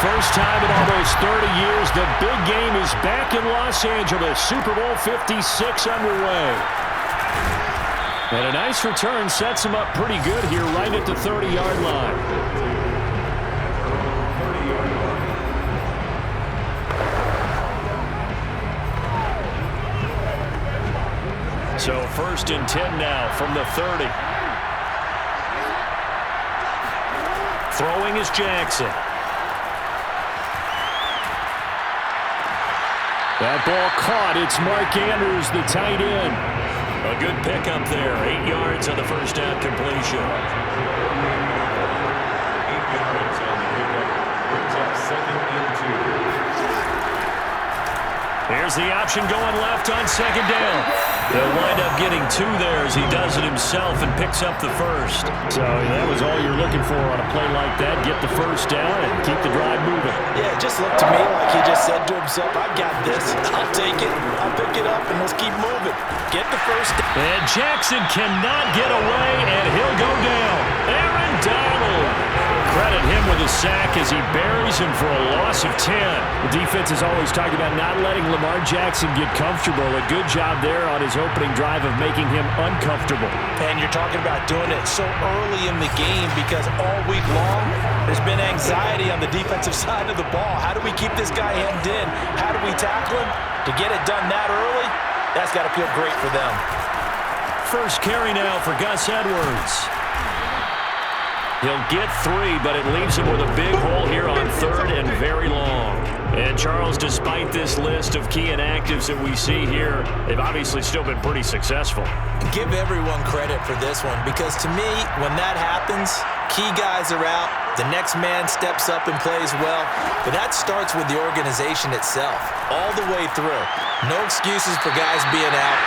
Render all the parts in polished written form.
first time in almost 30 years, the big game is back in Los Angeles. Super Bowl 56 underway. And a nice return sets him up pretty good here right at the 30-yard line. So first and 10 now from the 30. Throwing is Jackson. That ball caught. It's Mark Andrews, the tight end. A good pickup there. 8 yards on the first down completion. 8 yards on the pickup. Brings up 2nd and 2. Here's the option going left on 2nd down. They'll wind up getting 2 there as he does it himself and picks up the first. So that was all you're looking for on a play like that. Get the first down and keep the drive moving. Yeah, it just looked to me like he just said to himself, I've got this. I'll take it. I'll pick it up, and let's keep moving. Get the first down. And Jackson cannot get away, and he'll go down. Aaron Donald. Credit him with a sack as he buries him for a loss of 10. The defense is always talking about not letting Lamar Jackson get comfortable. A good job there on his opening drive of making him uncomfortable. And you're talking about doing it so early in the game because all week long there's been anxiety on the defensive side of the ball. How do we keep this guy hemmed in? How do we tackle him? To get it done that early, that's got to feel great for them. First carry now for Gus Edwards. He'll get 3, but it leaves him with a big hole here on 3rd and very long. And Charles, despite this list of key inactives that we see here, they've obviously still been pretty successful. Give everyone credit for this one because to me, when that happens, key guys are out, the next man steps up and plays well, but that starts with the organization itself, all the way through. No excuses for guys being out,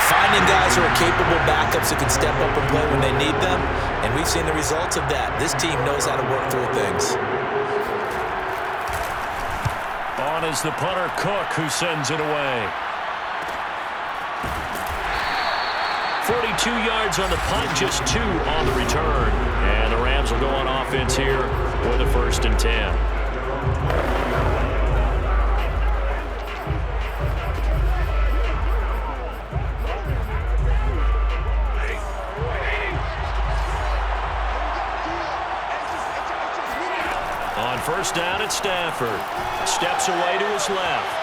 finding guys who are capable backups who can step up and play when they need them, and we've seen the results of that. This team knows how to work through things. On is the punter, Cook, who sends it away. 42 yards on the punt, just 2 on the return. And the Rams will go on offense here with a 1st and 10. On first down, it's Stafford. Steps away to his left.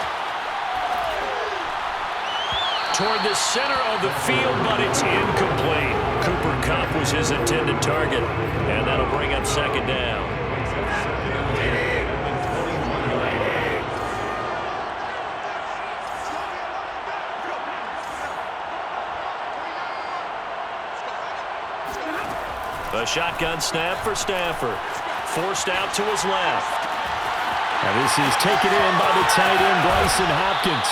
Toward the center of the field, but it's incomplete. Cooper Kupp was his intended target, and that'll bring up 2nd down. A shotgun snap for Stafford. Forced out to his left. Now this is taken in by the tight end, Bryson Hopkins.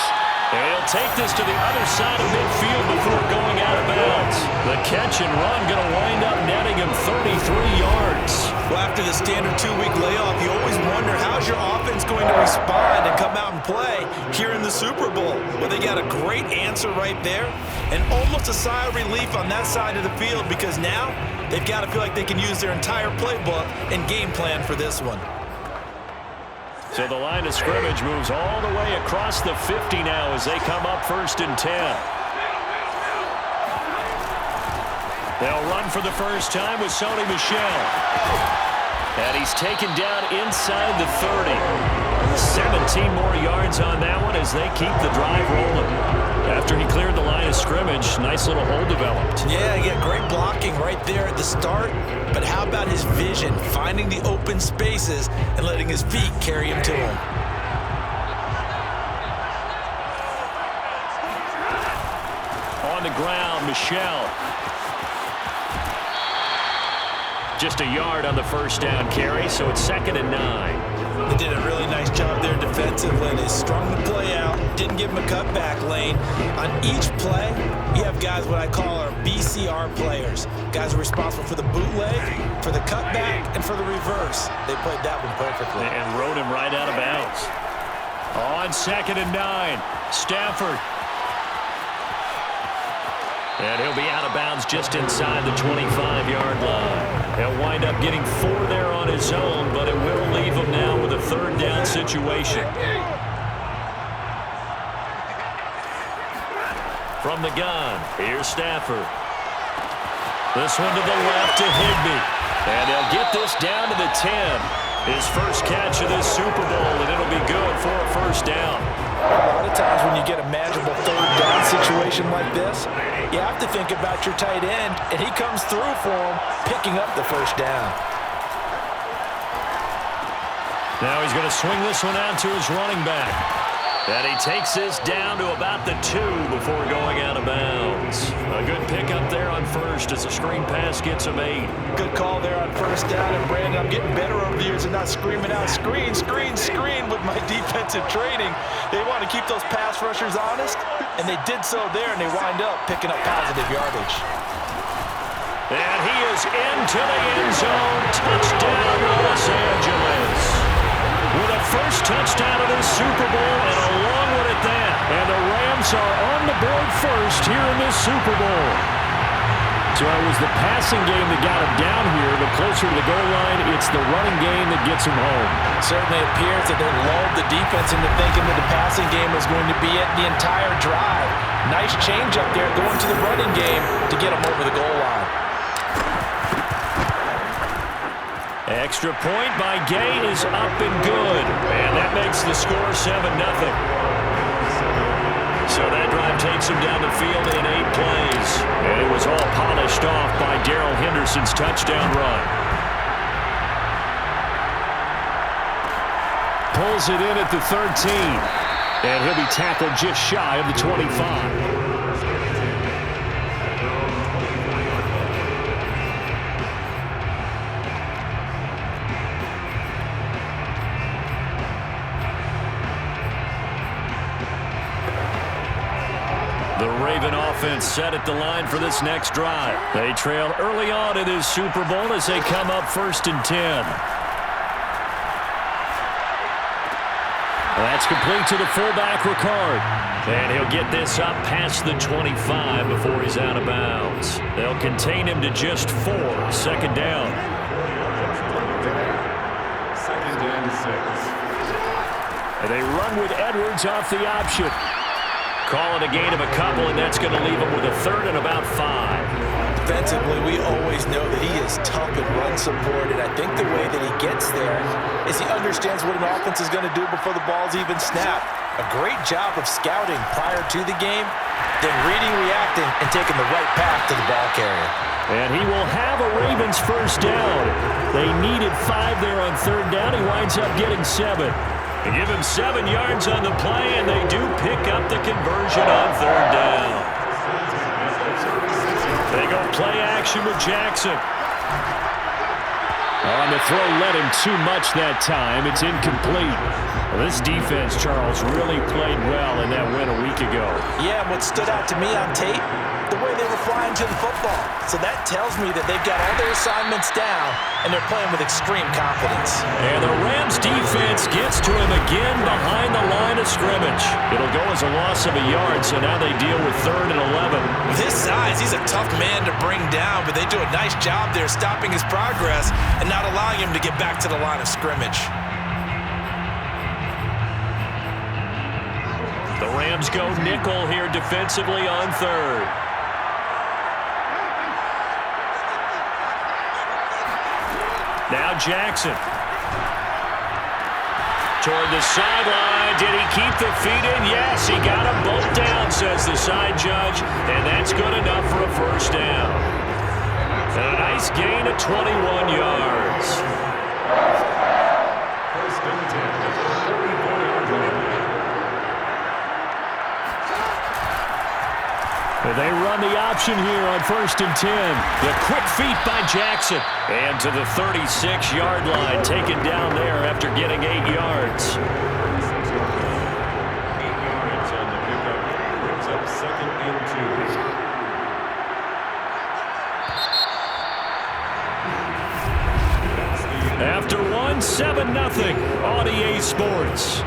And he'll take this to the other side of midfield before going out of bounds. The catch and run going to wind up netting him 33 yards. Well, after the standard 2-week layoff, you always wonder how's your offense going to respond and come out and play here in the Super Bowl. Well, they got a great answer right there and almost a sigh of relief on that side of the field because now they've got to feel like they can use their entire playbook and game plan for this one. So the line of scrimmage moves all the way across the 50 now as they come up 1st and 10. They'll run for the first time with Sony Michel. And he's taken down inside the 30. 17 more yards on that one as they keep the drive rolling. After he cleared the line of scrimmage, nice little hole developed. Yeah, great blocking right there at the start. But how about his vision, finding the open spaces and letting his feet carry him to him? On the ground, Michel. Just a yard on the first down carry, so it's 2nd and 9. They did a really nice job there defensively. They strung the play out, didn't give him a cutback lane. On each play, you have guys what I call our BCR players. Guys are responsible for the bootleg, for the cutback, and for the reverse. They played that one perfectly. And rode him right out of bounds. On 2nd and 9, Stafford. And he'll be out of bounds just inside the 25-yard line. He'll wind wind up getting 4 there on his own, but it will leave him now with a third down situation. From the gun, here's Stafford. This one to the left to Higbee. And they'll get this down to the 10. His first catch of this Super Bowl, and it'll be good for a first down. A lot of times when you get a manageable third down situation like this, you have to think about your tight end, and he comes through for him, picking up the first down. Now he's going to swing this one out to his running back. And he takes this down to about the 2 before going out of bounds. A good pickup there on first as the screen pass gets him 8. Good call there on first down. And, Brandon, I'm getting better over the years and not screaming out, screen, screen, screen with my defensive training. They want to keep those pass rushers honest, and they did so there, and they wind up picking up positive yardage. And he is into the end zone. Touchdown, Los Angeles. With a first touchdown of this Super Bowl and a long one at that. And the Rams are on the board first here in this Super Bowl. So it was the passing game that got him down here, but closer to the goal line, it's the running game that gets him home. Certainly appears that they lulled the defense into thinking that the passing game was going to be it the entire drive. Nice change up there going to the running game to get him over the goal line. Extra point by Gay is up and good. And that makes the score 7-0. So that drive takes him down the field in 8 plays. And it was all polished off by Darrell Henderson's touchdown run. Pulls it in at the 13. And he'll be tackled just shy of the 25. The Raven offense set at the line for this next drive. They trail early on in this Super Bowl as they come up 1st and 10. That's complete to the fullback, Ricard. And he'll get this up past the 25 before he's out of bounds. They'll contain him to just 4. 2nd down. 2nd and 6. And they run with Edwards off the option. Call it a gain of a couple, and that's going to leave him with a 3rd and about 5. Defensively, we always know that he is tough in run support, and I think the way that he gets there is he understands what an offense is going to do before the ball's even snapped. A great job of scouting prior to the game, then reading, reacting, and taking the right path to the ball carrier. And he will have a Ravens first down. They needed 5 there on 3rd down. He winds up getting 7. They give him 7 yards on the play, and they do pick up the conversion on 3rd down. They go play action with Jackson. On the throw, led him too much that time. It's incomplete. Well, this defense, Charles, really played well in that win a week ago. Yeah, what stood out to me on tape, the way they were flying to the football. So that tells me that they've got all their assignments down, and they're playing with extreme confidence. And the Rams defense gets to him again behind the line of scrimmage. It'll go as a loss of a yard, so now they deal with 3rd and 11. With his size, he's a tough man to bring down, but they do a nice job there stopping his progress and not allowing him to get back to the line of scrimmage. The Rams go nickel here defensively on 3rd. Now Jackson. Toward the sideline. Did he keep the feet in? Yes, he got them both down, says the side judge. And that's good enough for a first down. And a nice gain of 21 yards. 1st and 10. 34-yard line. They run the option here on 1st and 10. The quick feet by Jackson. And to the 36-yard line, taken down there after getting 8 yards. 8 yards on the pickup. Brings up 2nd and 2. After 1, 7-0 on EA Sports.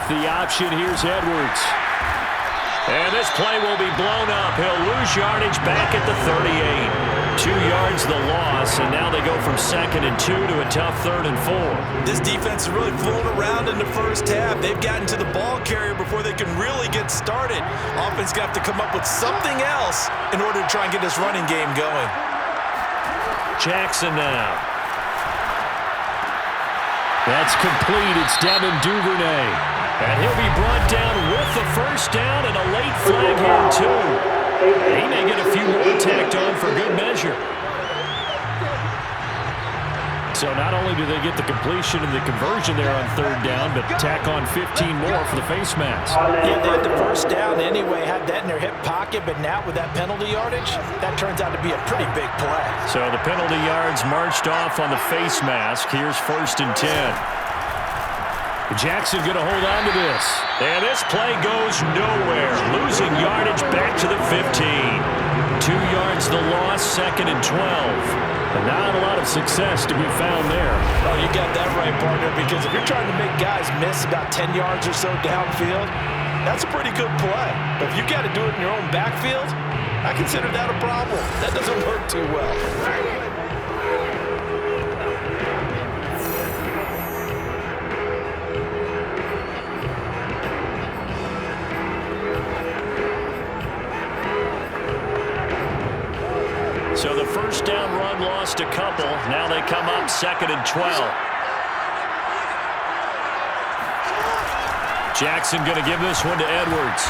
off the option. Here's Edwards. And this play will be blown up. He'll lose yardage back at the 38. 2 yards the loss, and now they go from 2nd and 2 to a tough 3rd and 4. This defense is really fooling around in the first half. They've gotten to the ball carrier before they can really get started. Offense got to come up with something else in order to try and get this running game going. Jackson now. That's complete. It's Devin Duvernay. And he'll be brought down with the first down and a late flag here, too. He may get a few more tacked on for good measure. So not only do they get the completion and the conversion there on 3rd down, but tack on 15 more for the face mask. Yeah, they had the first down anyway, had that in their hip pocket, but now with that penalty yardage, that turns out to be a pretty big play. So the penalty yards marched off on the face mask. Here's 1st and 10. Jackson going to hold on to this. And this play goes nowhere. Losing yardage back to the 15. 2 yards the loss, 2nd and 12. But not a lot of success to be found there. Oh, you got that right, partner, because if you're trying to make guys miss about 10 yards or so downfield, that's a pretty good play. But if you got to do it in your own backfield, I consider that a problem. That doesn't work too well. So the first down run lost a couple. Now they come up 2nd and 12. Jackson going to give this one to Edwards.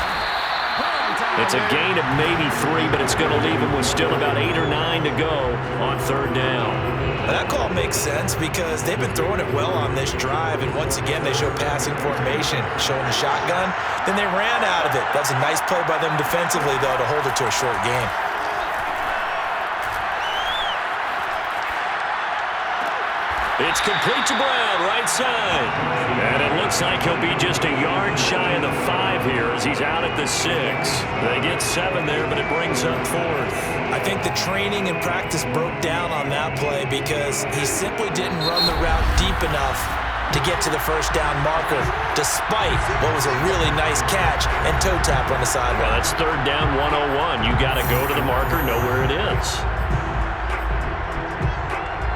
It's a gain of maybe 3, but it's going to leave him with still about 8 or 9 to go on 3rd down. That call makes sense because they've been throwing it well on this drive, and once again they show passing formation, showing the shotgun. Then they ran out of it. That's a nice play by them defensively, though, to hold it to a short game. It's complete to Brown, right side. And it looks like he'll be just a yard shy of the 5 here as he's out at the 6. They get 7 there, but it brings up 4th. I think the training and practice broke down on that play because he simply didn't run the route deep enough to get to the first down marker, despite what was a really nice catch and toe tap on the sideline. Well, that's 3rd down 101. You got to go to the marker, know where it is.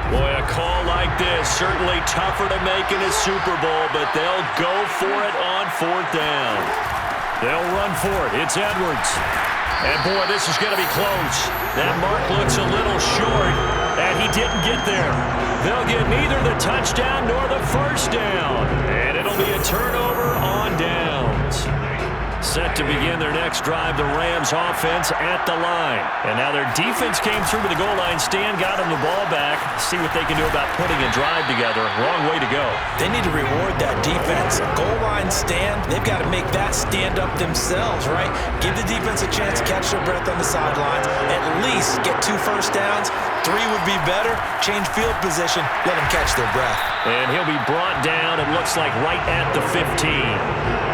Boy, a call like this, certainly tougher to make in a Super Bowl, but they'll go for it on 4th down. They'll run for it. It's Edwards. And, boy, this is going to be close. That mark looks a little short, and he didn't get there. They'll get neither the touchdown nor the first down, and it'll be a turnover on downs. Set to begin their next drive, the Rams offense at the line. And now their defense came through to the goal line stand, got them the ball back. See what they can do about putting a drive together. Wrong way to go. They need to reward that defense. Goal line stand, they've got to make that stand up themselves, right? Give the defense a chance to catch their breath on the sidelines. At least get 2 first downs. 3 would be better. Change field position. Let them catch their breath. And he'll be brought down, it looks like, right at the 15.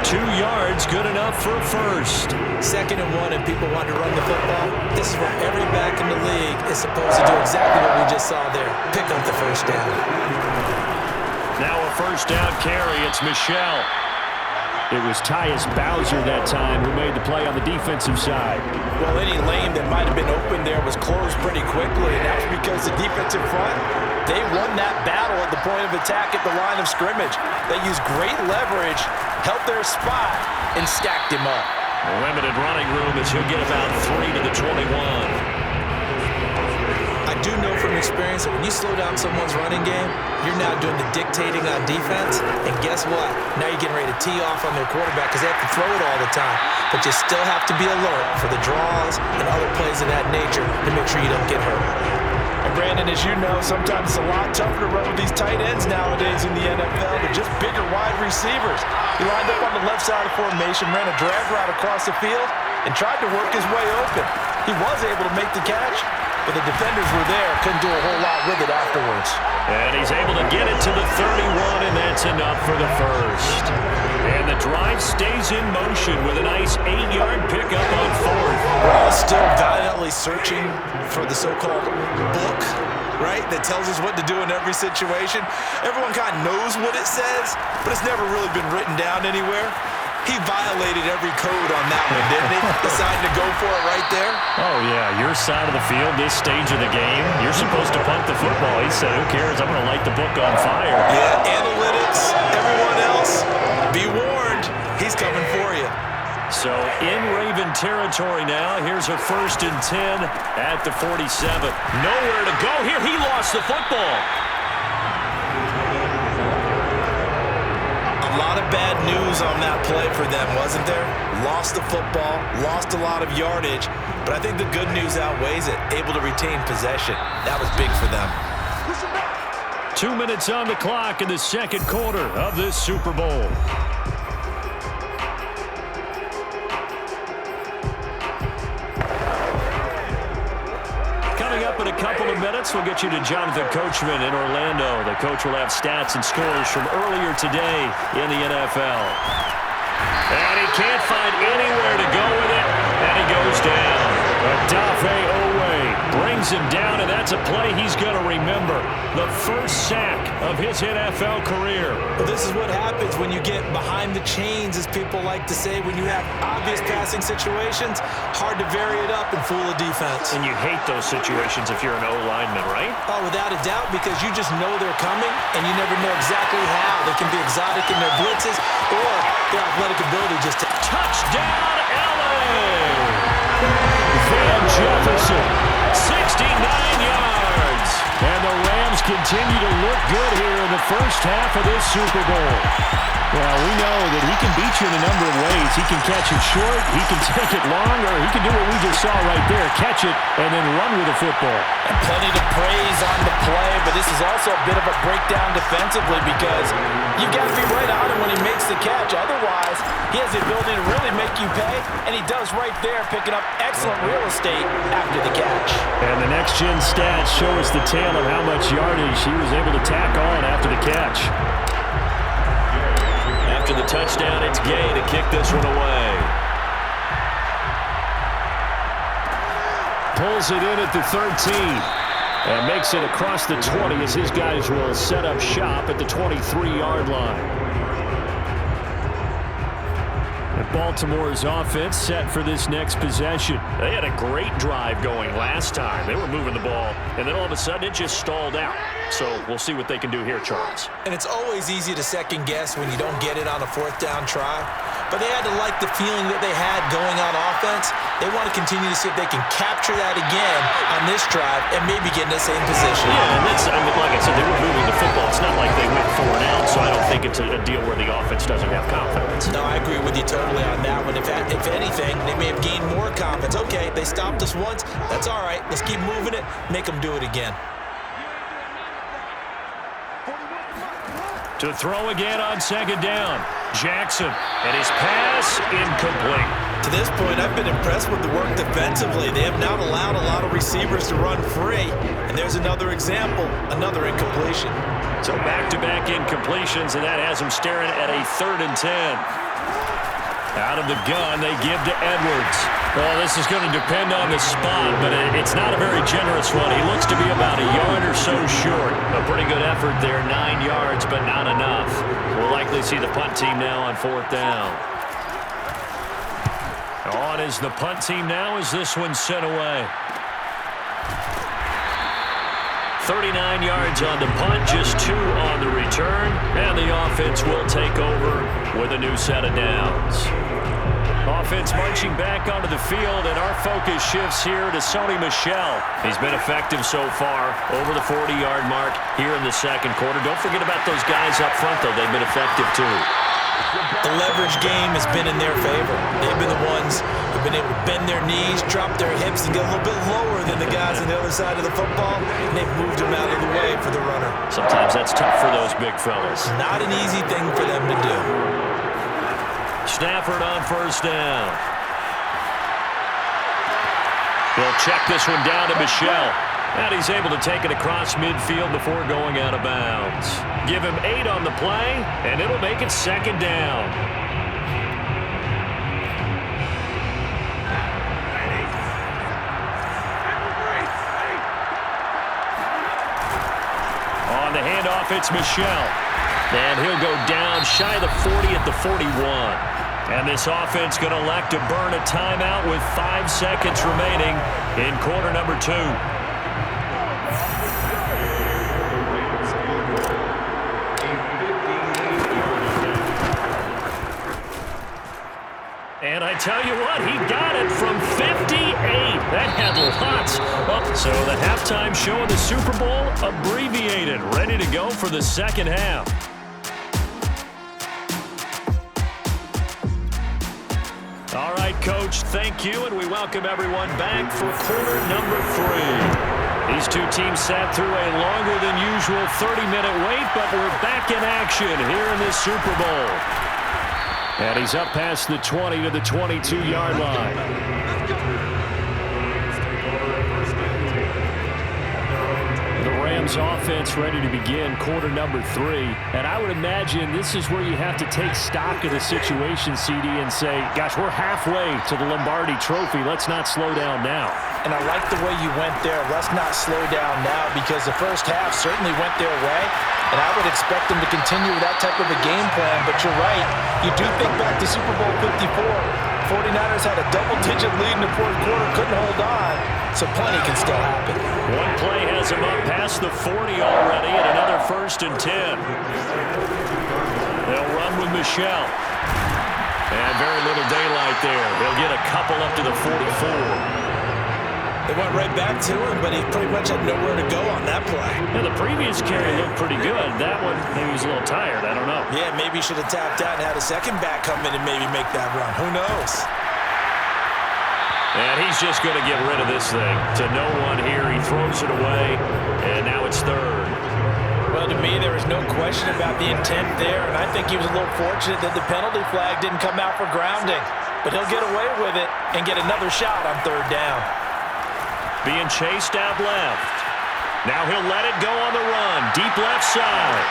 2 yards, good enough for a first. 2nd and 1, and people want to run the football. This is where every back in the league is supposed to do exactly what we just saw there. Pick up the first down. Now a first down carry. It's Michel. It was Tyus Bowser that time who made the play on the defensive side. Well, any lane that might have been open there was closed pretty quickly, and that's because the defensive front, they won that battle at the point of attack at the line of scrimmage. They used great leverage, held their spot, and stacked him up. Limited running room as he'll get about 3 to the 21. I do know from experience that when you slow down someone's running game, you're now doing the dictating on defense, and guess what? Now you're getting ready to tee off on their quarterback because they have to throw it all the time. But you still have to be alert for the draws and other plays of that nature to make sure you don't get hurt. And Brandon, as you know, sometimes it's a lot tougher to run with these tight ends nowadays in the NFL. They're just bigger wide receivers. He lined up on the left side of formation, ran a drag route across the field, and tried to work his way open. He was able to make the catch, but the defenders were there, couldn't do a whole lot with it afterwards. And he's able to get it to the 31, and that's enough for the first. And the drive stays in motion with a nice 8-yard pickup on 4th. We're all still valiantly searching for the so-called book, right, that tells us what to do in every situation. Everyone kind of knows what it says, but it's never really been written down anywhere. He violated every code on that one, didn't he? Decided to go for it right there. Oh, yeah, your side of the field, this stage of the game, you're supposed to punt the football. He said, who cares? I'm going to light the book on fire. Yeah, analytics, everyone else, be warned, he's coming for you. So in Raven territory now, here's a 1st and 10 at the 47. Nowhere to go here. He lost the football. A lot of bad news on that play for them, wasn't there? Lost the football, lost a lot of yardage, but I think the good news outweighs it. Able to retain possession. That was big for them. 2 minutes on the clock in the second quarter of this Super Bowl. Coming up in a couple of minutes, we'll get you to Jonathan Coachman in Orlando. The coach will have stats and scores from earlier today in the NFL. And he can't find anywhere to go with it, and he goes down. Odafe Oweh brings him down, and that's a play he's going to remember. The first sack of his NFL career. Well, this is what happens when you get behind the chains, as people like to say. When you have obvious passing situations, hard to vary it up and fool a defense. And you hate those situations if you're an O-lineman, right? Oh, without a doubt, because you just know they're coming, and you never know exactly how. They can be exotic in their blitzes, or their athletic ability just to... Touchdown, L.A. Van Jefferson, 69 yards. And the Rams continue to look good here in the first half of this Super Bowl. Well, we know that he can beat you in a number of ways. He can catch it short, he can take it long, or he can do what we just saw right there, catch it and then run with the football. And plenty to praise on the play, but this is also a bit of a breakdown defensively because you've got to be right on him when he makes the catch. Otherwise, he has the ability to really make you pay, and he does right there, picking up excellent real estate after the catch. And the next-gen stats show us the tale of how much yardage he was able to tack on after the catch. After the touchdown, it's Gay to kick this one away. Pulls it in at the 13 and makes it across the 20 as his guys will set up shop at the 23-yard line. And Baltimore's offense set for this next possession. They had a great drive going last time. They were moving the ball, and then all of a sudden it just stalled out. So we'll see what they can do here, Charles. And it's always easy to second guess when you don't get it on a 4th down try. But they had to like the feeling that they had going on offense. They want to continue to see if they can capture that again on this drive and maybe get in the same position. Yeah, and that's, I mean, like I said, they were moving the football. It's not like they went 4 and out, so I don't think it's a deal where the offense doesn't have confidence. No, I agree with you totally on that one. If anything, they may have gained more confidence. Okay, they stopped us once. That's all right. Let's keep moving it. Make them do it again. To throw again on 2nd down. Jackson, and his pass incomplete. To this point, I've been impressed with the work defensively. They have not allowed a lot of receivers to run free. And there's another example, another incompletion. So back-to-back incompletions, and that has them staring at a 3rd and 10. Out of the gun, they give to Edwards. Well, this is going to depend on the spot, but it's not a very generous one. He looks to be about a yard or so short. A pretty good effort there, 9 yards, but not enough. We'll likely see the punt team now on 4th down. On is the punt team now as this one's sent away. 39 yards on the punt, just 2 on the return, and the offense will take over with a new set of downs. Offense marching back onto the field, and our focus shifts here to Sony Michel. He's been effective so far, over the 40-yard mark here in the second quarter. Don't forget about those guys up front, though. They've been effective, too. The leverage game has been in their favor. They've been the ones who've been able to bend their knees, drop their hips, and get a little bit lower than the guys on the other side of the football, and they've moved them out of the way for the runner. Sometimes that's tough for those big fellas. Not an easy thing for them to do. Stafford on 1st down. He'll check this one down to Michel. And he's able to take it across midfield before going out of bounds. Give him 8 on the play, and it'll make it 2nd down. off, it's Michel. And he'll go down shy of the 40 at the 41. And this offense going to elect to burn a timeout with 5 seconds remaining in quarter number 2. And I tell you what, he got it from 58. That had lots up. So the halftime show of the Super Bowl abbreviated, ready to go for the second half. All right, Coach, thank you, and we welcome everyone back for quarter number 3. These two teams sat through a longer than usual 30-minute wait, but we're back in action here in this Super Bowl. And he's up past the 20 to the 22-yard line. Offense ready to begin quarter number 3, and I would imagine this is where you have to take stock of the situation, CD, and say, gosh, we're halfway to the Lombardi Trophy. Let's not slow down now. And I like the way you went there. Let's not slow down now, because the first half certainly went their way, and I would expect them to continue with that type of a game plan. But you're right. You do think back to Super Bowl 54. 49ers had a double-digit lead in the fourth quarter, couldn't hold on, so plenty can still happen. One play has him up past the 40 already, and another 1st and 10. They'll run with Michel. And very little daylight there. They'll get a couple up to the 44. They went right back to him, but he pretty much had nowhere to go on that play. Yeah, the previous carry looked pretty good. That one, maybe he was a little tired. I don't know. Yeah, maybe he should have tapped out and had a second back come in and maybe make that run. Who knows? And he's just going to get rid of this thing. To no one here. He throws it away, and now it's 3rd. Well, to me, there was no question about the intent there, and I think he was a little fortunate that the penalty flag didn't come out for grounding. But he'll get away with it and get another shot on 3rd down. Being chased out left. Now he'll let it go on the run. Deep left side.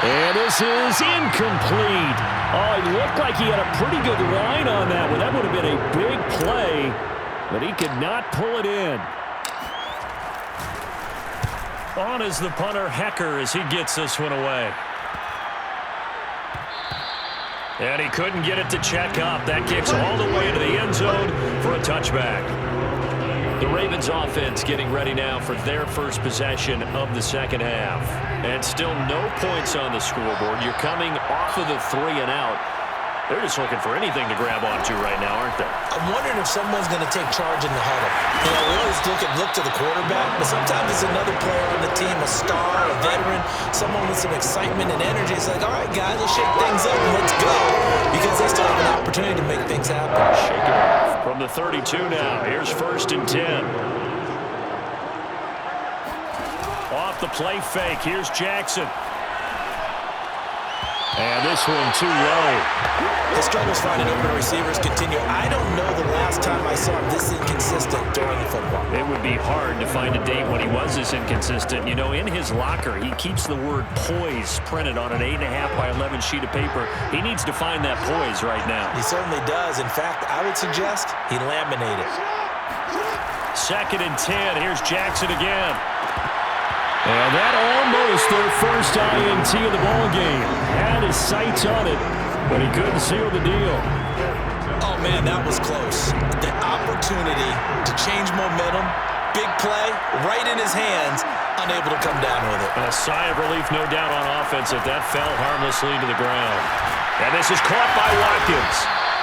And this is incomplete. Oh, it looked like he had a pretty good line on that one. That would have been a big play, but he could not pull it in. On is the punter, Hecker, as he gets this one away. And he couldn't get it to check up. That kicks all the way to the end zone for a touchback. The Ravens offense getting ready now for their first possession of the second half. And still no points on the scoreboard. You're coming off of the 3 and out. They're just looking for anything to grab onto right now, aren't they? I'm wondering if someone's going to take charge in the huddle. You know, we always look to the quarterback, but sometimes it's another player on the team, a star, a veteran, someone with some excitement and energy. It's like, all right, guys, let's shake things up and let's go, because they still have an opportunity to make things happen. Shake it off. From the 32 now, here's 1st and 10. Off the play fake, here's Jackson. And this one too low. The struggles finding open receivers continue. I don't know the last time I saw him this inconsistent during the football. It would be hard to find a date when he was this inconsistent. You know, in his locker, he keeps the word poise printed on an 8.5 by 11 sheet of paper. He needs to find that poise right now. He certainly does. In fact, I would suggest he laminate it. 2nd and 10. Here's Jackson again. And that almost their first INT of the ball game. Had his sights on it, but he couldn't seal the deal. Oh, man, that was close. The opportunity to change momentum, big play, right in his hands, unable to come down with it. A sigh of relief, no doubt, on offense if that fell harmlessly to the ground. And this is caught by Watkins.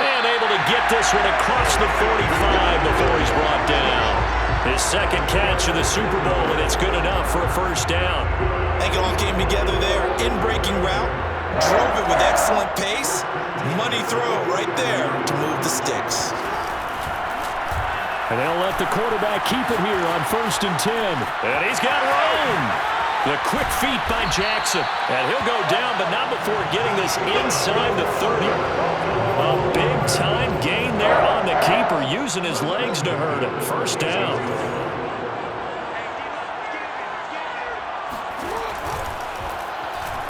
And able to get this one across the 45 before he's brought down. His 2nd catch of the Super Bowl, and it's good enough for a 1st down. I think it all came together there. In-breaking route, drove it with excellent pace. Money throw right there to move the sticks. And they'll let the quarterback keep it here on 1st and 10. And he's got room. The quick feet by Jackson. And he'll go down, but not before getting this inside the 30. A big-time gain there on the keeper, using his legs to hurt him. 1st down.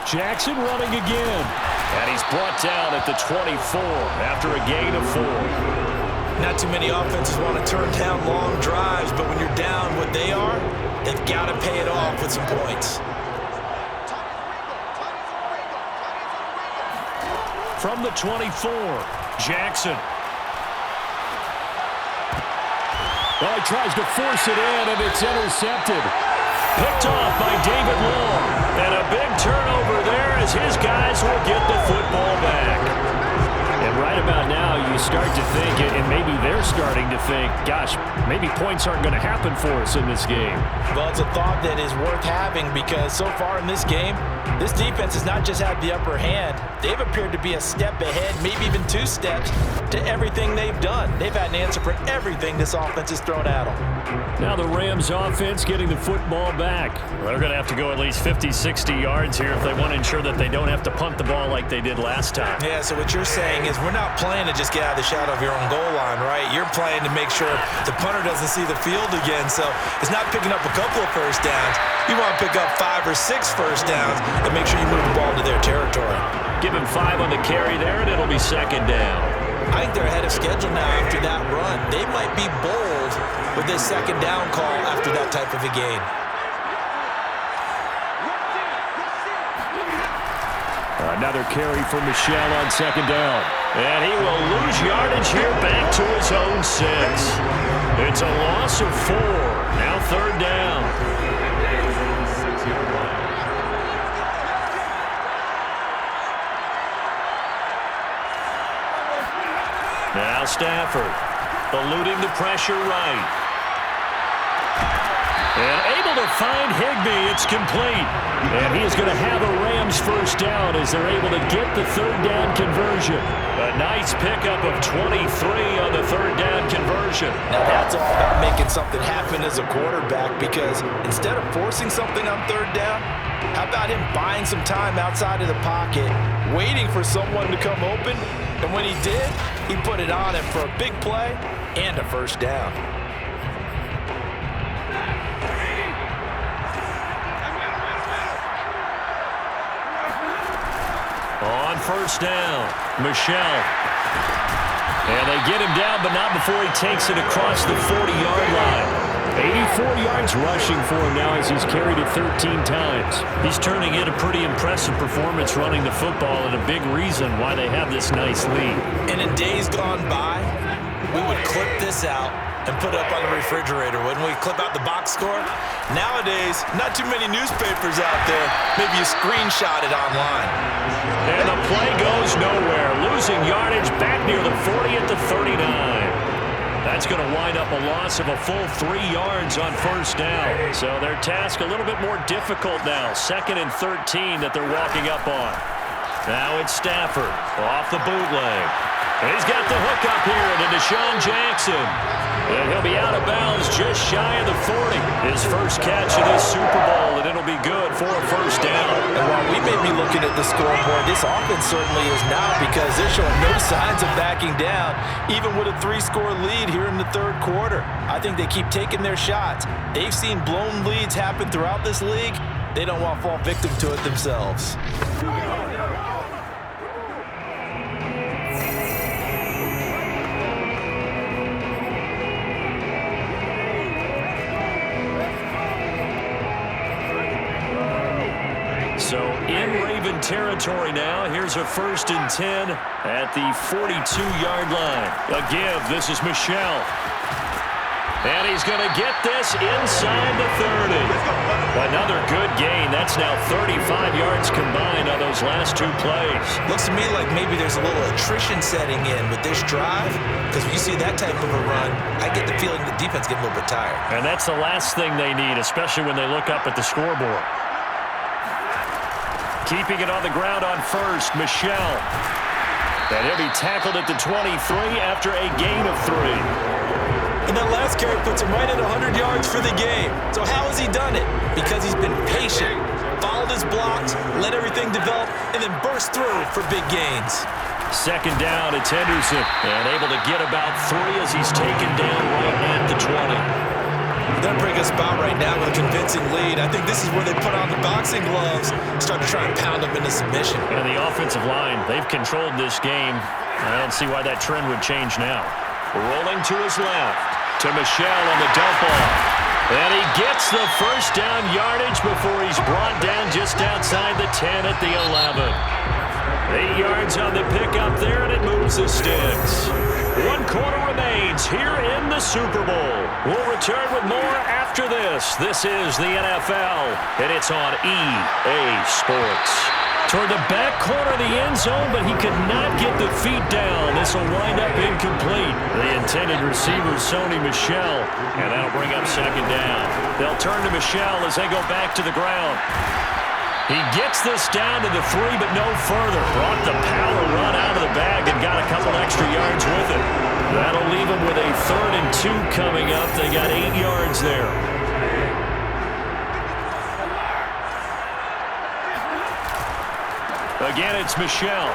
Jackson running again. And he's brought down at the 24 after a gain of 4. Not too many offenses want to turn down long drives, but when you're down what they are, they've got to pay it off with some points. from the 24. Jackson. Well, he tries to force it in, and it's intercepted. Picked off by David Long. And a big turnover there as his guys will get the football back. And right about now, you start to think, and maybe they're starting to think, gosh, maybe points aren't going to happen for us in this game. Well, it's a thought that is worth having because so far in this game, this defense has not just had the upper hand. They've appeared to be a step ahead, maybe even 2 steps, to everything they've done. They've had an answer for everything this offense has thrown at them. Now the Rams offense getting the football back. They're going to have to go at least 50, 60 yards here if they want to ensure that they don't have to punt the ball like they did last time. Yeah, so what you're saying is we're not playing to just get out of the shadow of your own goal line, right? You're playing to make sure the punter doesn't see the field again. So it's not picking up a couple of first downs. You want to pick up 5 or 6 first downs and make sure you move the ball into their territory. Give him 5 on the carry there, and it'll be second down. I think they're ahead of schedule now after that run. They might be bold with this second down call after that type of a game. Another carry for Michel on second down. And he will lose yardage here back to his own 6. It's a loss of 4. Now third down. Now Stafford, eluding the pressure right. And able to find Higbee. It's complete. And he is going to have a Rams first down as they're able to get the third down conversion. A nice pickup of 23 on the third down conversion. Now that's all about making something happen as a quarterback because instead of forcing something on third down, how about him buying some time outside of the pocket, waiting for someone to come open, and when he did, he put it on him for a big play and a first down. On first down, Michel. And they get him down, but not before he takes it across the 40-yard line. 84 yards rushing for him now as he's carried it 13 times. He's turning in a pretty impressive performance running the football and a big reason why they have this nice lead. And in days gone by, we would clip this out and put it up on the refrigerator, wouldn't we? Clip out the box score. Nowadays, not too many newspapers out there. Maybe you screenshot it online. And the play goes nowhere. Losing yardage back near the 40 at the 39. That's going to wind up a loss of a full 3 yards on first down. So their task a little bit more difficult now. 2nd and 13 that they're walking up on. Now it's Stafford off the bootleg. And he's got the hook up here to Deshaun Jackson. And he'll be out of bounds just shy of the 40. His first catch of this Super Bowl, and it'll be good for a first down. And while we may be looking at the scoreboard, this offense certainly is not because they're showing no signs of backing down, even with a 3-score lead here in the third quarter. I think they keep taking their shots. They've seen blown leads happen throughout this league. They don't want to fall victim to it themselves. So in Raven territory now. Here's a 1st and 10 at the 42-yard line. A give. This is Michel. And he's going to get this inside the 30. Another good gain. That's now 35 yards combined on those last 2 plays. Looks to me like maybe there's a little attrition setting in with this drive because when you see that type of a run, I get the feeling the defense getting a little bit tired. And that's the last thing they need, especially when they look up at the scoreboard. Keeping it on the ground on first, Michel. And he'll be tackled at the 23 after a gain of 3. And that last carry puts him right at 100 yards for the game. So how has he done it? Because he's been patient, followed his blocks, let everything develop, and then burst through for big gains. 2nd down, it's Henderson. And able to get about 3 as he's taken down right at the 20. They're in a pretty good spot right now with a convincing lead. I think this is where they put on the boxing gloves, start to try and pound them into submission. And the offensive line, they've controlled this game. I don't see why that trend would change now. Rolling to his left, to Michel on the dump off. And he gets the first down yardage before he's brought down just outside the 10 at the 11. 8 yards on the pickup there, and it moves the sticks. 1 quarter remains here in the Super Bowl. We'll return with more after this. This is the NFL, and it's on EA Sports. Toward the back corner of the end zone, but he could not get the feet down. This will wind up incomplete. The intended receiver, Sony Michel, and that'll bring up 2nd down. They'll turn to Michel as they go back to the ground. He gets this down to the 3, but no further. Brought the power run out of the bag and got a couple extra yards with it. That'll leave him with a 3rd and 2 coming up. They got 8 yards there. Again, it's Michel.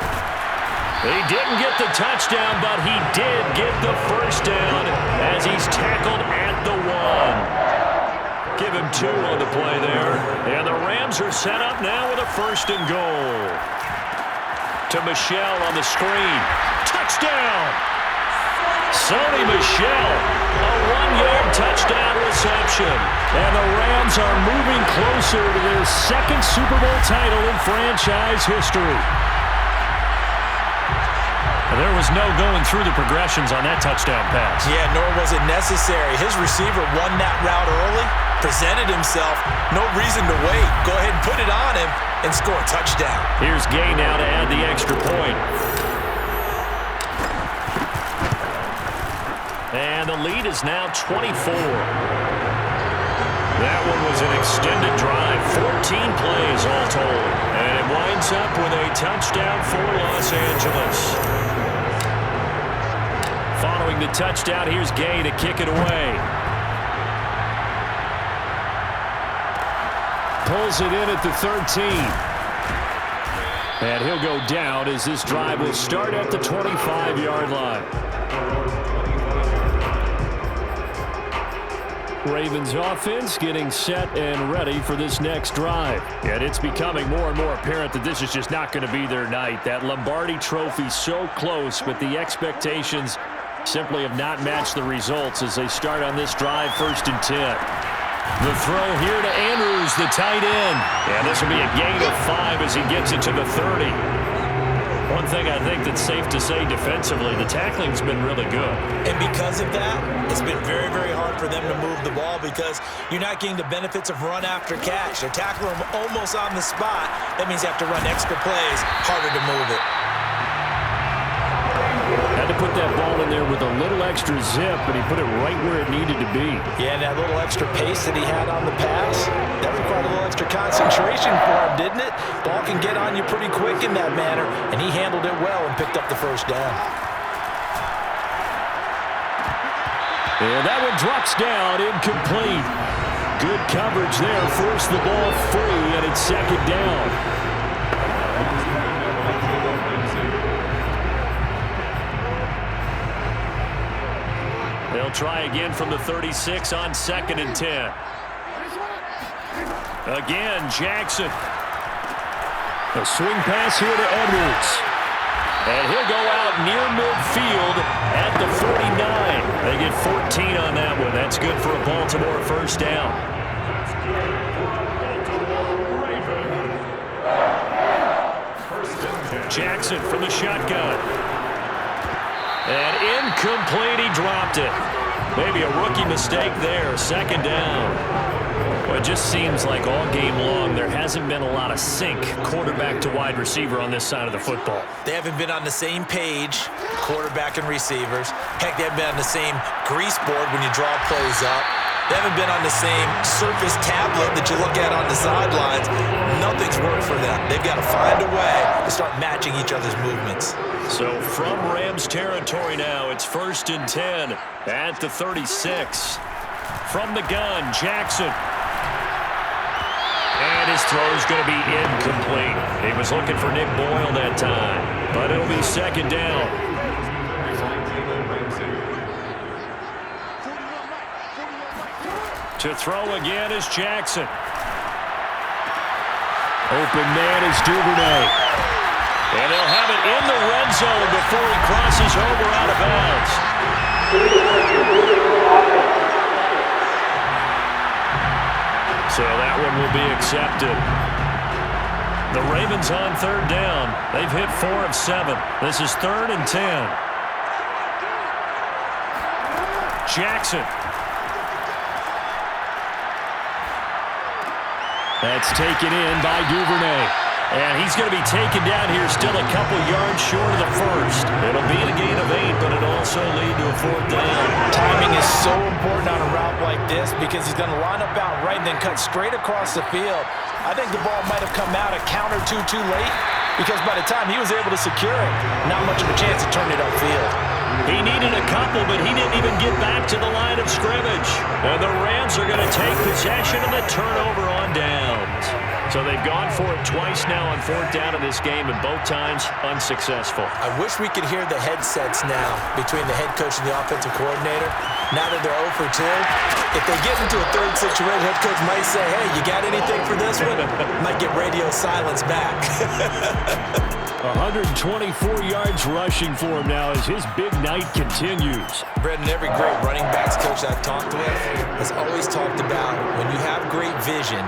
He didn't get the touchdown, but he did get the 1st down as he's tackled at the 1. Give him 2 on the play there. And the Rams are set up now with a 1st and goal. To Michel on the screen. Touchdown! Sony Michel, a 1-yard touchdown reception. And the Rams are moving closer to their 2nd Super Bowl title in franchise history. There was no going through the progressions on that touchdown pass. Yeah, nor was it necessary. His receiver won that route early, presented himself, no reason to wait. Go ahead and put it on him and score a touchdown. Here's Gay now to add the extra point. And the lead is now 24. That one was an extended drive, 14 plays all told. And it winds up with a touchdown for Los Angeles. Following the touchdown, here's Gay to kick it away. Pulls it in at the 13. And he'll go down as this drive will start at the 25-yard line. Ravens offense getting set and ready for this next drive. And it's becoming more and more apparent that this is just not going to be their night. That Lombardi Trophy so close, but the expectations simply have not matched the results as they start on this drive, 1st and 10. The throw here to Andrews, the tight end. And this will be a gain of 5 as he gets it to the 30. One thing I think that's safe to say defensively, the tackling's been really good. And because of that, it's been very, very hard for them to move the ball because you're not getting the benefits of run after catch. They're tackling them almost on the spot. That means you have to run extra plays, harder to move it. Had to put that ball in there with a little extra zip, but he put it right where it needed to be. Yeah, and that little extra pace that he had on the pass, that required a little extra concentration for him, didn't it? Ball can get on you pretty quick in that manner, and he handled it well and picked up the 1st down. And that one drops down, incomplete. Good coverage there, forced the ball free, and it's 2nd down. They'll try again from the 36 on 2nd and 10. Again, Jackson. A swing pass here to Edwards. And he'll go out near midfield at the 49. They get 14 on that one. That's good for a Baltimore 1st down. Jackson from the shotgun. And incomplete, he dropped it. Maybe a rookie mistake there, 2nd down. Well, it just seems like all game long there hasn't been a lot of sync quarterback to wide receiver on this side of the football. They haven't been on the same page, quarterback and receivers. Heck, they haven't been on the same grease board when you draw plays up. They haven't been on the same Surface tablet that you look at on the sidelines. Nothing's worked for them. They've got to find a way to start matching each other's movements. So from Rams territory now, it's 1st and 10 at the 36. From the gun, Jackson. And his throw's going to be incomplete. He was looking for Nick Boyle that time, but it'll be 2nd down. To throw again is Jackson. Open man is Duvernay. And they'll have it in the red zone before he crosses over out of bounds. So that one will be accepted. The Ravens on third down. They've hit 4 of 7. This is 3rd and 10. Jackson. That's taken in by Duvernay. And he's going to be taken down here still a couple yards short of the first. It'll be a gain of 8, but it'll also lead to a 4th down. Timing is so important on a route like this because he's going to line up out right and then cut straight across the field. I think the ball might have come out a count or two too late because by the time he was able to secure it, not much of a chance to turn it upfield. He needed a couple, but he didn't even get back to the line of scrimmage. And the Rams are going to take possession of the turnover on downs. So they've gone for it twice now on 4th down in this game, and both times unsuccessful. I wish we could hear the headsets now between the head coach and the offensive coordinator. Now that they're 0 for 2, if they get into a third situation, head coach might say, hey, you got anything for this one? Might get radio silence back. 124 yards rushing for him now as his big night continues. Brendan, every great running backs coach I've talked with has always talked about when you have great vision,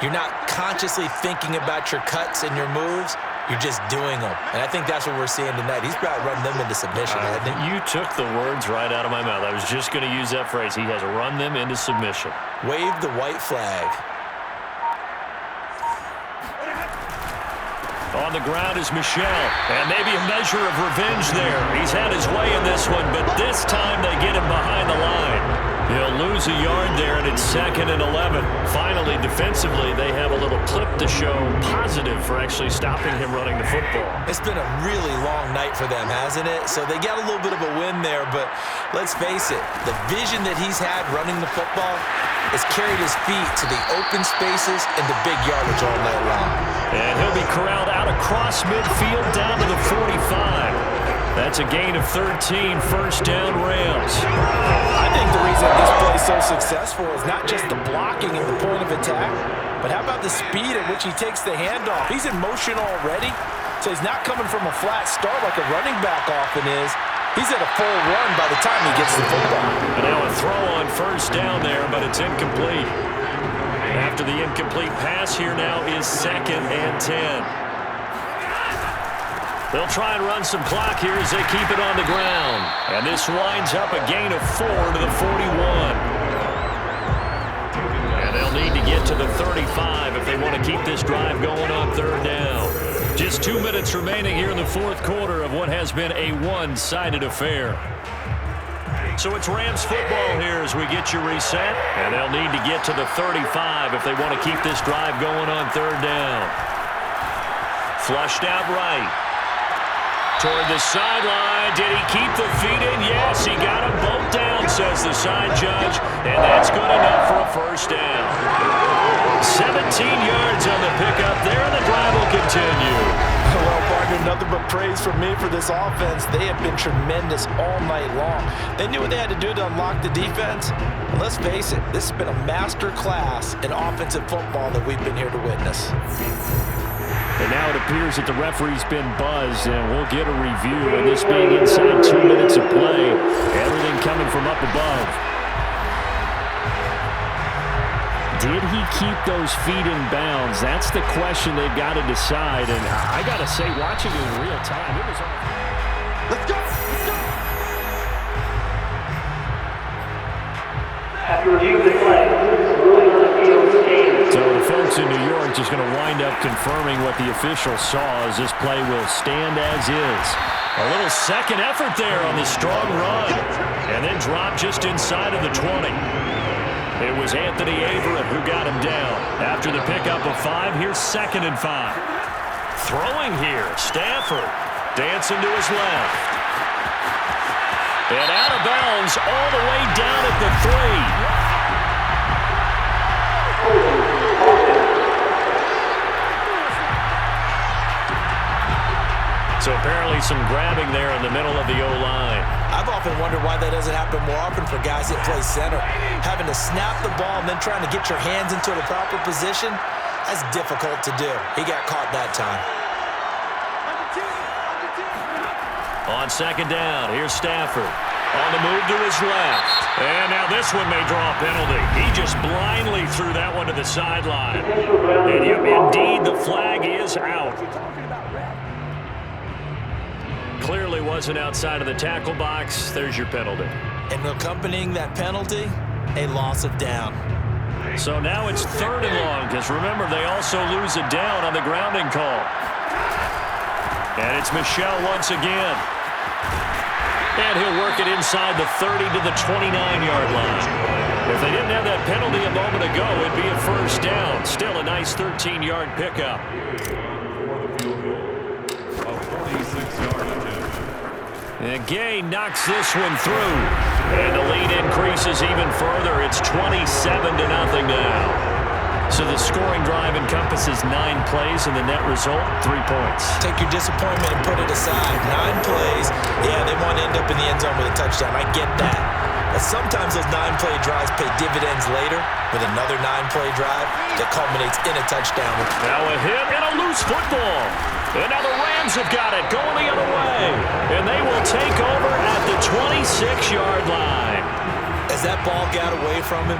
you're not consciously thinking about your cuts and your moves. You're just doing them. And I think that's what we're seeing tonight. He's about run them into submission, hasn't he? You took the words right out of my mouth. I was just going to use that phrase. He has run them into submission. Wave the white flag. On the ground is Michel. And maybe a measure of revenge there. He's had his way in this one, but this time they get him behind the line. He'll lose a yard there, and it's 2nd and 11. Finally, defensively, they have a little clip to show positive for actually stopping him running the football. It's been a really long night for them, hasn't it? So they got a little bit of a win there, but let's face it, the vision that he's had running the football has carried his feet to the open spaces and the big yardage all night long. And he'll be corralled out across midfield down to the 45. That's a gain of 13, 1st down Rams. I think the reason this play is so successful is not just the blocking and the point of attack, but how about the speed at which he takes the handoff? He's in motion already, so he's not coming from a flat start like a running back often is. He's at a full run by the time he gets the football. And now a throw on 1st down there, but it's incomplete. After the incomplete pass here now is 2nd and 10. They'll try and run some clock here as they keep it on the ground. And this winds up a gain of 4 to the 41. And they'll need to get to the 35 if they want to keep this drive going on 3rd down. Just 2 minutes remaining here in the 4th quarter of what has been a one-sided affair. So it's Rams football here as we get you reset. And they'll need to get to the 35 if they want to keep this drive going on 3rd down. Flushed out right. Toward the sideline. Did he keep the feet in? Yes, he got them both down, says the side judge. And that's good enough for a 1st down. 17 yards on the pickup there, and the drive will continue. Well, partner, nothing but praise from me for this offense. They have been tremendous all night long. They knew what they had to do to unlock the defense. And let's face it, this has been a master class in offensive football that we've been here to witness. And now it appears that the referee's been buzzed, and we'll get a review. And this being inside 2 minutes of play, everything coming from up above. Did he keep those feet in bounds? That's the question they've got to decide. And I got to say, watching it in real time, it was all... Let's go! Let's go! After review of the play, ruling on the field stands. So the folks in New York just going to wind up confirming what the official saw as this play will stand as is. A little second effort there on the strong run. And then drop just inside of the 20. It was Anthony Averett who got him down. After the pickup of 5, here's 2nd and 5. Throwing here, Stafford. Dancing to his left. And out of bounds all the way down at the 3. So apparently some grabbing there in the middle of the O-line. I've often wondered why that doesn't happen more often for guys that play center. Having to snap the ball and then trying to get your hands into the proper position, that's difficult to do. He got caught that time. On 2nd down, here's Stafford. On the move to his left. And now this one may draw a penalty. He just blindly threw that one to the sideline. And indeed, the flag is out. Clearly wasn't outside of the tackle box. There's your penalty. And accompanying that penalty, a loss of down. So now it's 3rd and long, because remember, they also lose a down on the grounding call. And it's Michel once again. And he'll work it inside the 30 to the 29-yard line. If they didn't have that penalty a moment ago, it'd be a first down. Still a nice 13-yard pickup. And Gay knocks this one through. And the lead increases even further. It's 27-0 now. So the scoring drive encompasses 9 plays, and the net result, 3 points. Take your disappointment and put it aside. 9 plays. Yeah, they want to end up in the end zone with a touchdown. I get that. But sometimes those 9-play drives pay dividends later with another 9-play drive that culminates in a touchdown. Now a hit and a loose football. And now the Rams have got it going the other way. And they will take over at the 26-yard line. As that ball got away from him,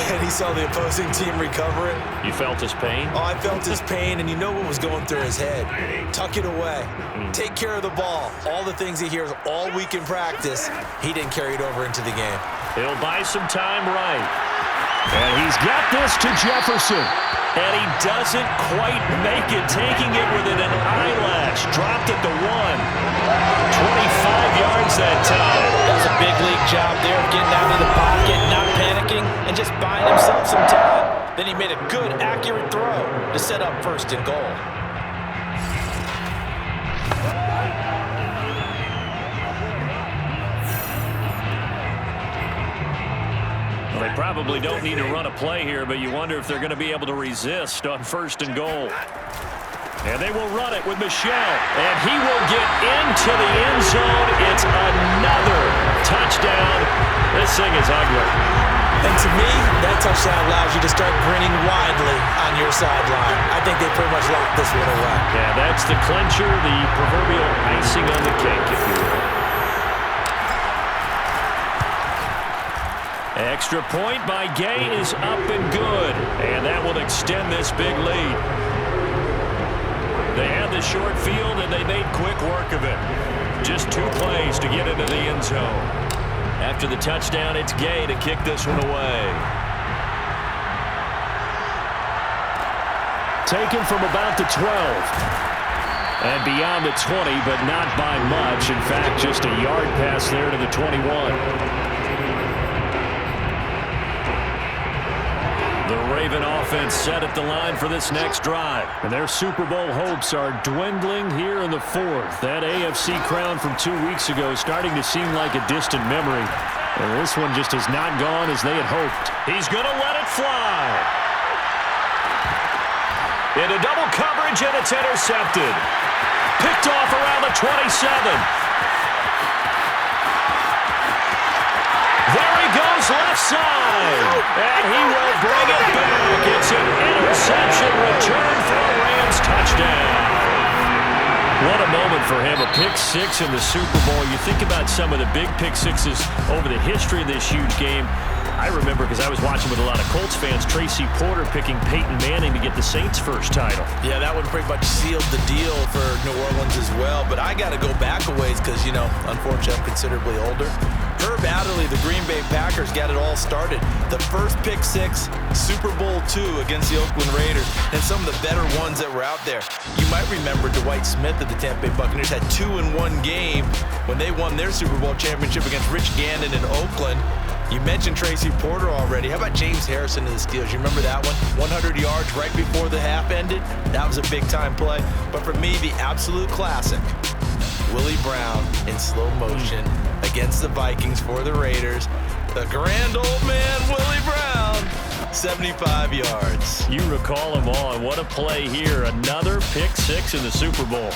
and he saw the opposing team recover it. You felt his pain? Oh, I felt his pain, and you know what was going through his head. Tuck it away. Take care of the ball. All the things he hears all week in practice, he didn't carry it over into the game. He'll buy some time right. And he's got this to Jefferson. And he doesn't quite make it, taking it within an eyelash. Dropped it to 1. 25 yards that time. That was a big league job there of getting out of the pocket, not panicking, and just buying himself some time. Then he made a good, accurate throw to set up 1st and goal. They probably don't need to run a play here, but you wonder if they're going to be able to resist on 1st and goal. And they will run it with Michel. And he will get into the end zone. It's another touchdown. This thing is ugly. And to me, that touchdown allows you to start grinning widely on your sideline. I think they pretty much locked this one away. Yeah, that's the clincher, the proverbial icing on the cake, if you will. Extra point by Gay is up and good. And that will extend this big lead. They had the short field, and they made quick work of it. Just 2 plays to get into the end zone. After the touchdown, it's Gay to kick this one away. Taken from about the 12. And beyond the 20, but not by much. In fact, just a yard pass there to the 21. The Raven offense set at the line for this next drive. And their Super Bowl hopes are dwindling here in the 4th. That AFC crown from 2 weeks ago is starting to seem like a distant memory. And this one just has not gone as they had hoped. He's going to let it fly. Into double coverage, and it's intercepted. Picked off around the 27. There he goes, left side. And he will bring it back. It's an interception return for a Rams touchdown. What a moment for him, a pick-6 in the Super Bowl. You think about some of the big pick-6s over the history of this huge game. I remember, because I was watching with a lot of Colts fans, Tracy Porter picking Peyton Manning to get the Saints' first title. Yeah, that one pretty much sealed the deal for New Orleans as well. But I got to go back a ways because, you know, unfortunately I'm considerably older. Herb Adderley, the Green Bay Packers, got it all started. The first pick-6, Super Bowl II against the Oakland Raiders, and some of the better ones that were out there. You might remember Dwight Smith of the Tampa Bay Buccaneers had 2-in-1 game when they won their Super Bowl championship against Rich Gannon in Oakland. You mentioned Tracy Porter already. How about James Harrison of the Steelers? You remember that one? 100 yards right before the half ended? That was a big-time play. But for me, the absolute classic, Willie Brown in slow motion against the Vikings for the Raiders. The grand old man, Willie Brown, 75 yards. You recall them all, and what a play here. Another pick-6 in the Super Bowl.